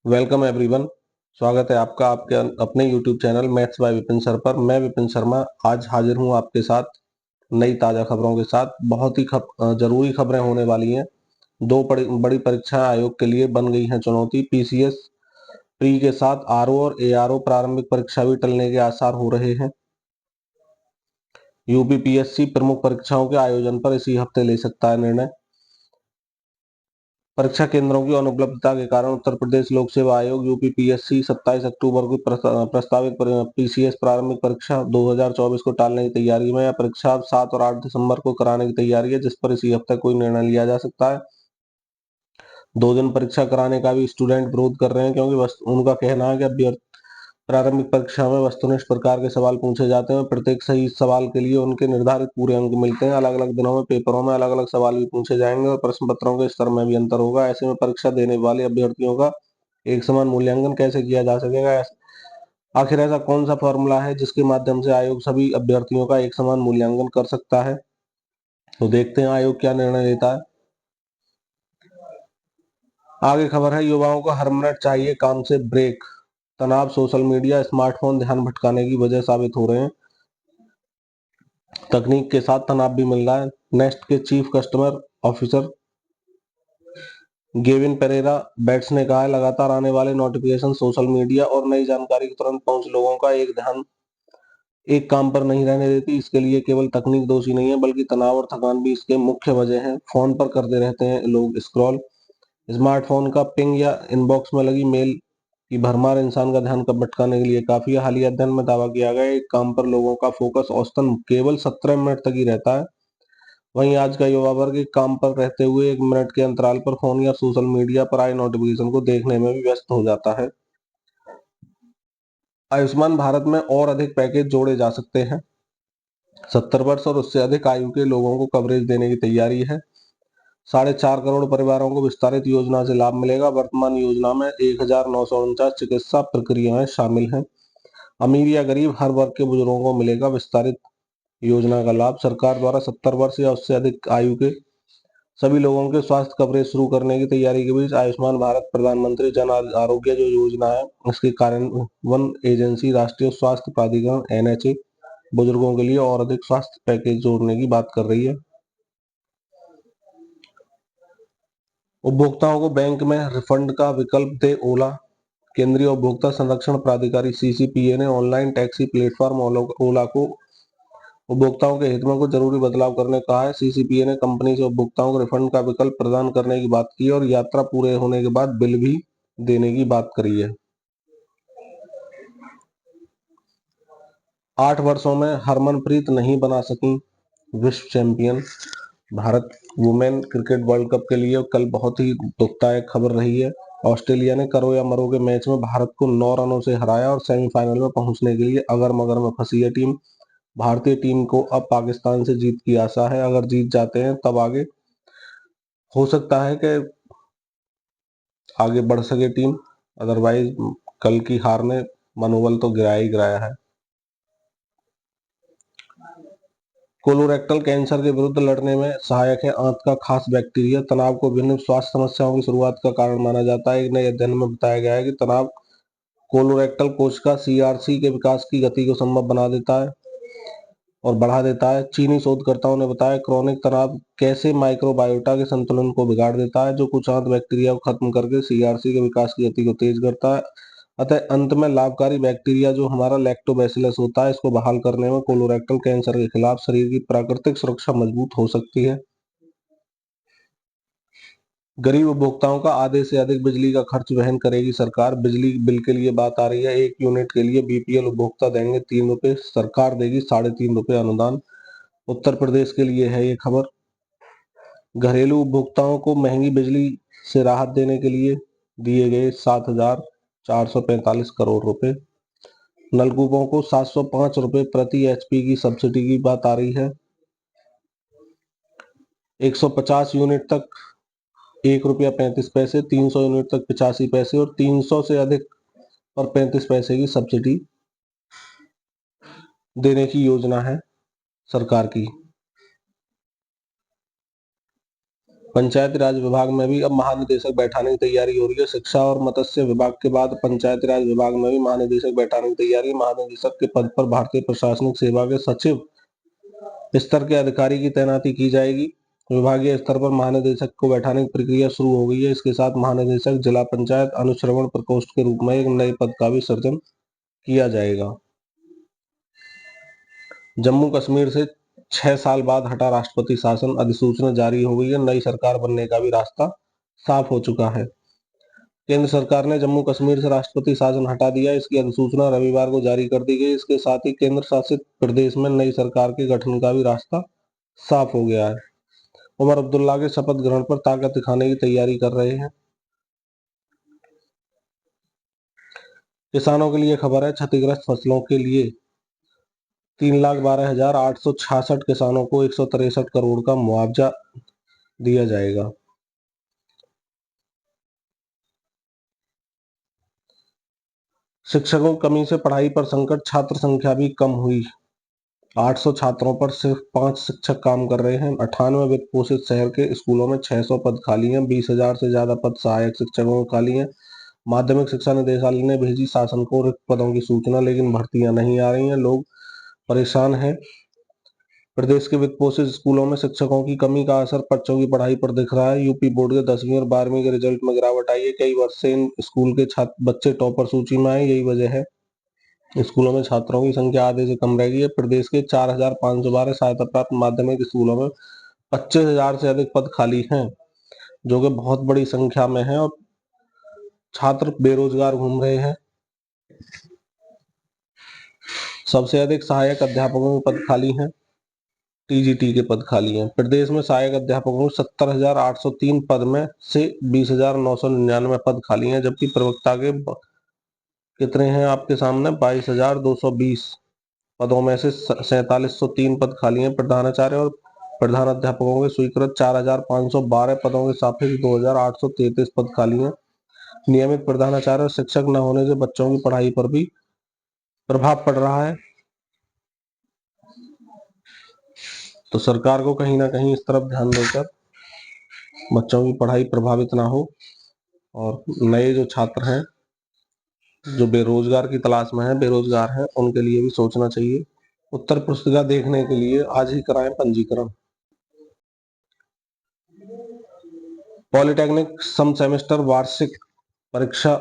Welcome everyone. स्वागत है आपका आपके अपने YouTube channel maths by Vipin sir पर। मैं विपिन शर्मा आज हाजिर हूं आपके साथ नई ताज़ा खबरों के साथ। बहुत ही जरूरी खबरें होने वाली हैं। दो बड़ी परीक्षा आयोग के लिए बन गई हैं चुनौती। पीसीएस प्री के साथ आरओ और एआरओ प्रारंभिक परीक्षा भी टलने के आसार हो रहे हैं। यूपीपीएससी प्रमुख परीक्षाओं के आयोजन पर इसी हफ्ते ले सकता है निर्णय। परीक्षा केंद्रों की अनुपलब्धता के कारण उत्तर प्रदेश लोक सेवा आयोग यूपीपीएससी 27 अक्टूबर को प्रस्तावित पीसीएस प्रारंभिक परीक्षा 2024 को टालने की तैयारी में। यह परीक्षा 7 और 8 दिसंबर को कराने की तैयारी है, जिस पर इसी हफ्ते कोई निर्णय लिया जा सकता है। 2 दिन परीक्षा कराने का भी स्टूडेंट विरोध कर रहे हैं, क्योंकि उनका कहना है कि अभ्यर्थी प्रारंभिक परीक्षा में वस्तुनिष्ठ प्रकार के सवाल पूछे जाते हैं। प्रत्येक सही सवाल के लिए उनके निर्धारित पूरे अंक मिलते हैं। अलग अलग दिनों में पेपरों में अलग अलग सवाल भी पूछे जाएंगे और प्रश्न पत्रों के स्तर में भी अंतर होगा। ऐसे में परीक्षा देने वाले अभ्यर्थियों का एक समान मूल्यांकन कैसे किया जा सकेगा? आखिर ऐसा कौन सा फॉर्मूला है जिसके माध्यम से आयोग सभी अभ्यर्थियों का एक समान मूल्यांकन कर सकता है? तो देखते हैं आयोग क्या निर्णय लेता है। आगे खबर है, युवाओं को हर मिनट चाहिए काम से ब्रेक। तनाव, सोशल मीडिया, स्मार्टफोन ध्यान भटकाने की वजह साबित हो रहे हैं। तकनीक के साथ तनाव भी मिल रहा है। नेस्ट के chief customer officer Gavin Perera Bates ने कहा है, लगातार आने वाले नोटिफिकेशन, सोशल मीडिया और नई जानकारी की तुरंत पहुंच लोगों का ध्यान एक काम पर नहीं रहने देती। इसके लिए केवल तकनीक दोषी नहीं है, बल्कि तनाव और थकान भी इसके मुख्य वजह हैं। फोन पर करते रहते हैं लोग स्क्रॉल। स्मार्टफोन का पिंग या इनबॉक्स में लगी मेल की भरमार इंसान का ध्यान कब भटकाने के लिए काफी है। हालिया अध्ययन में दावा किया गया है एक काम पर लोगों का फोकस औसतन केवल 17 मिनट तक ही रहता है। वहीं आज का युवा वर्ग एक काम पर रहते हुए 1 मिनट के अंतराल पर फोन या सोशल मीडिया पर आए नोटिफिकेशन को देखने में भी व्यस्त हो जाता है। आयुष्मान भारत में और अधिक पैकेज जोड़े जा सकते हैं। 70 वर्ष और उससे अधिक आयु के लोगों को कवरेज देने की तैयारी है। 4.5 करोड़ परिवारों को विस्तारित योजना से लाभ मिलेगा। वर्तमान योजना में 1949 चिकित्सा प्रक्रियाएं शामिल हैं। अमीर या गरीब हर वर्ग के बुजुर्गों को मिलेगा विस्तारित योजना का लाभ। सरकार द्वारा 70 वर्ष या उससे अधिक आयु के सभी लोगों के स्वास्थ्य कवरेज शुरू करने की तैयारी के बीच आयुष्मान भारत प्रधानमंत्री जन आरोग्य जो योजना है, इसके कार्यान्वयन एजेंसी राष्ट्रीय स्वास्थ्य प्राधिकरण एनएचए बुजुर्गों के लिए और अधिक स्वास्थ्य पैकेज जोड़ने की बात कर रही है। उपभोक्ताओं को बैंक में रिफंड का विकल्प दे ओला। केंद्रीय उपभोक्ता संरक्षण प्राधिकारी सीसीपीए ने ऑनलाइन टैक्सी प्लेटफॉर्म ओला को उपभोक्ताओं के हित में कुछ जरूरी बदलाव करने कहा है। सीसीपीए ने कंपनी से उपभोक्ताओं को रिफंड का विकल्प प्रदान करने की बात की और यात्रा पूरे होने के बाद बिल भी देने की बात करी है। 8 वर्षों में हरमनप्रीत नहीं बना सकी विश्व champion. Bharat women cricket world cup के लिए कल बहुत ही दुखदायक खबर रही है। ऑस्ट्रेलिया ने करो या मरो के मैच में भारत को 9 रनों से हराया और सेमीफाइनल में पहुंचने के लिए अगर मगर में फंसी है टीम। भारतीय टीम को अब पाकिस्तान से जीत की आशा है। अगर जीत जाते हैं तब आगे हो सकता है कि आगे बढ़ सके टीम, अदरवाइज कल की हार ने मनोबल तो गिराया ही गिराया है। कोलोरेक्टल कैंसर के विरुद्ध लड़ने में सहायक है आंत का खास बैक्टीरिया। तनाव को विभिन्न स्वास्थ्य समस्याओं की शुरुआत का कारण माना जाता है। एक नए अध्ययन में बताया गया है कि तनाव कोलोरेक्टल कोशिका सीआरसी के विकास की गति को संभव बना देता है और बढ़ा देता है। चीनी शोधकर्ताओं ने बताया क्रोनिक तनाव कैसे माइक्रोबायोटा के संतुलन को बिगाड़ देता है, जो कुछ आंत बैक्टीरिया को खत्म करके सीआरसी के विकास की गति को तेज करता है। अतः अंत में लाभकारी बैक्टीरिया जो हमारा लैक्टोबैसिलस होता है, इसको बहाल करने में कोलोरेक्टल कैंसर के खिलाफ शरीर की प्राकृतिक सुरक्षा मजबूत हो सकती है। गरीब उपभोक्ताओं का आधे से अधिक बिजली का खर्च वहन करेगी सरकार। बिजली बिल के लिए बात आ रही है। 1 यूनिट के लिए बीपीएल उपभोक्ता देंगे 3 रुपए, सरकार देगी 3.5 रुपए अनुदान। उत्तर प्रदेश के लिए है ये खबर। घरेलू उपभोक्ताओं को महंगी बिजली से राहत देने के लिए दिए गए 7,445 करोड़ रुपए। नलकूपों को 705 रुपए प्रति एचपी की सब्सिडी की बात आ रही है। 150 यूनिट तक 1 रुपया 35 पैसे, 300 यूनिट तक 85 पैसे और 300 से अधिक पर 35 पैसे की सब्सिडी देने की योजना है सरकार की। पंचायती राज विभाग में भी अब महानिदेशक बैठाने की तैयारी हो रही है। शिक्षा और मत्स्य विभाग के बाद पंचायती राज विभाग में भी महानिदेशक बैठाने की तैयारी। महानिदेशक के पद पर भारतीय प्रशासनिक सेवा के सचिव स्तर के अधिकारी की तैनाती की जाएगी। विभागीय स्तर पर महानिदेशक को बैठाने की प्रक्रिया शुरू हो गई है। इसके साथ महानिदेशक जिला पंचायत अनुश्रवण प्रकोष्ठ के रूप में एक नए पद का भी सृजन किया जाएगा। जम्मू कश्मीर से 6 साल बाद हटा राष्ट्रपति शासन, अधिसूचना जारी हो गई है। नई सरकार बनने का भी रास्ता साफ हो चुका है। केंद्र सरकार ने जम्मू कश्मीर से राष्ट्रपति शासन हटा दिया। इसकी अधिसूचना रविवार को जारी कर दी गई। इसके साथ ही केंद्र शासित प्रदेश में नई सरकार के गठन का भी रास्ता साफ हो गया है। उमर अब्दुल्ला के शपथ ग्रहण पर ताकत दिखाने की तैयारी कर रहे हैं। किसानों के लिए खबर है, क्षतिग्रस्त फसलों के लिए 3,12,866 किसानों को 163 करोड़ का मुआवजा दिया जाएगा। शिक्षकों की कमी से पढ़ाई पर संकट, छात्र संख्या भी कम हुई। 800 छात्रों पर सिर्फ 5 शिक्षक काम कर रहे हैं। 98 वित्त पोषित शहर के स्कूलों में 600 पद खाली हैं। 20,000 से ज्यादा पद सहायक शिक्षकों के खाली हैं। माध्यमिक शिक्षा निदेशालय ने भेजी शासन को रिक्त पदों की सूचना, लेकिन भर्तियां नहीं आ रही हैं। लोग परेशान हैं। प्रदेश के वित्त पोषित स्कूलों में शिक्षकों की कमी का असर बच्चों की पढ़ाई पर दिख रहा है। यूपी बोर्ड के 10वीं और 12वीं के रिजल्ट में गिरावट आई है। कई वर्ष से इन स्कूल के छात्र बच्चे टॉपर सूची में आए। यही वजह है स्कूलों में छात्रों की संख्या आधे से कम रह गई है। प्रदेश के 4,512 सहायता प्राप्त माध्यमिक स्कूलों में 25,000 से अधिक पद खाली हैं, जो कि बहुत बड़ी संख्या में है, और छात्र बेरोजगार घूम रहे हैं। सबसे अधिक सहायक अध्यापकों के पद खाली हैं। टीजीटी के पद खाली हैं। प्रदेश में सहायक अध्यापकों को 70,803 पद में से 20,999 पद खाली हैं, जबकि प्रवक्ता के कितने हैं आपके सामने? 22,220 पदों में से 4703 पद खाली हैं। प्रधानाचार्य और प्रधान अध्यापकों के स्वीकृत 4,512 पदों के सापेक्ष 2,833 पद खाली हैं। नियमित प्रधानाचार्य और शिक्षक न होने से बच्चों की पढ़ाई पर भी प्रभाव पड़ रहा है। तो सरकार को कहीं ना कहीं इस तरफ ध्यान देकर बच्चों की पढ़ाई प्रभावित ना हो, और नए जो छात्र हैं जो बेरोजगार की तलाश में हैं, बेरोजगार हैं, उनके लिए भी सोचना चाहिए। उत्तर पुस्तिका देखने के लिए आज ही कराएं पंजीकरण। पॉलिटेक्निक सम सेमेस्टर वार्षिक परीक्षा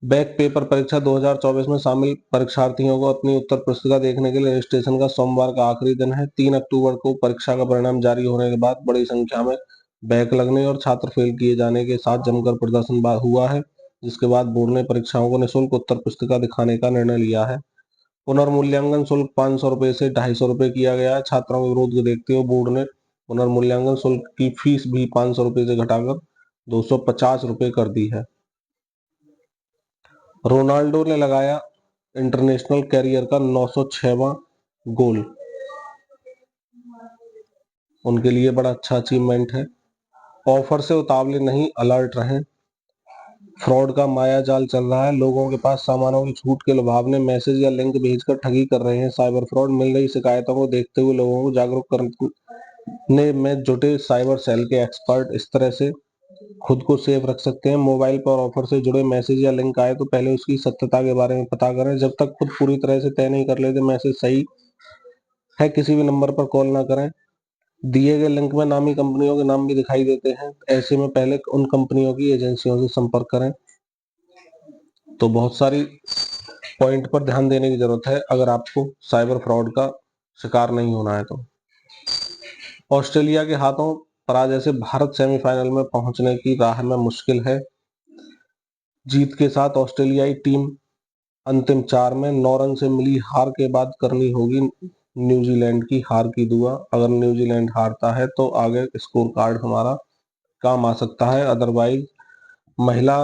बैक पेपर परीक्षा 2024 में शामिल परीक्षार्थियों को अपनी उत्तर पुस्तिका देखने के लिए रजिस्ट्रेशन का सोमवार का आखिरी दिन है। 3 अक्टूबर को परीक्षा का परिणाम जारी होने के बाद बड़ी संख्या में बैक लगने और छात्र फेल किए जाने के साथ जमकर प्रदर्शन हुआ है, जिसके बाद बोर्ड ने परीक्षाओं को निःशुल्क उत्तर पुस्तिका दिखाने का निर्णय लिया है। पुनर्मूल्यांकन शुल्क 500 रुपए से 250 रुपए किया गया है। छात्रों के विरोध को देखते हुए बोर्ड ने पुनर्मूल्यांकन शुल्क की फीस भी 500 रुपए से घटाकर 250 रुपए कर दी है। रोनाल्डो ने लगाया इंटरनेशनल कैरियर का 906वां गोल। उनके लिए बड़ा अच्छा अचीवमेंट है। ऑफर से उतावले नहीं, अलर्ट रहें। फ्रॉड का माया जाल चल रहा है। लोगों के पास सामानों की छूट के लुभावने मैसेज या लिंक भेजकर ठगी कर रहे हैं। साइबर फ्रॉड मिल रही शिकायतों को देखते हुए लोगों को जागरूक करने में जुटे साइबर सेल के एक्सपर्ट इस तरह से खुद को सेफ रख सकते हैं। मोबाइल पर ऑफर से जुड़े मैसेज या लिंक आए तो पहले उसकी सत्यता के बारे में पता करें। जब तक खुद पूरी तरह से तय नहीं कर लेते मैसेज सही है, किसी भी नंबर पर कॉल ना करें। दिए गए लिंक में नामी कंपनियों के नाम भी दिखाई देते हैं। ऐसे में पहले उन कंपनियों की एजेंसियों से संपर्क करें। तो बहुत सारी पॉइंट पर ध्यान देने की जरूरत है अगर आपको साइबर फ्रॉड का शिकार नहीं होना है तो। ऑस्ट्रेलिया के हाथों पराजय से भारत सेमीफाइनल में पहुंचने की राह में मुश्किल है। जीत के साथ ऑस्ट्रेलियाई टीम अंतिम 4 में 9 रन से मिली हार के बाद करनी होगी न्यूजीलैंड की हार की दुआ। अगर न्यूजीलैंड हारता है तो आगे स्कोर कार्ड हमारा काम आ सकता है। अदरवाइज महिला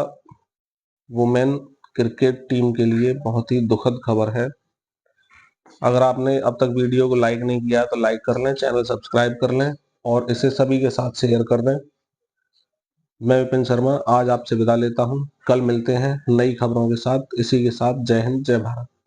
वुमेन क्रिकेट टीम के लिए बहुत ही दुखद खबर है। अगर आपने अब तक वीडियो को लाइक नहीं किया तो लाइक कर लें, चैनल सब्सक्राइब कर लें और इसे सभी के साथ शेयर कर दें। मैं विपिन शर्मा आज आपसे विदा लेता हूं। कल मिलते हैं नई खबरों के साथ। इसी के साथ जय हिंद, जय भारत।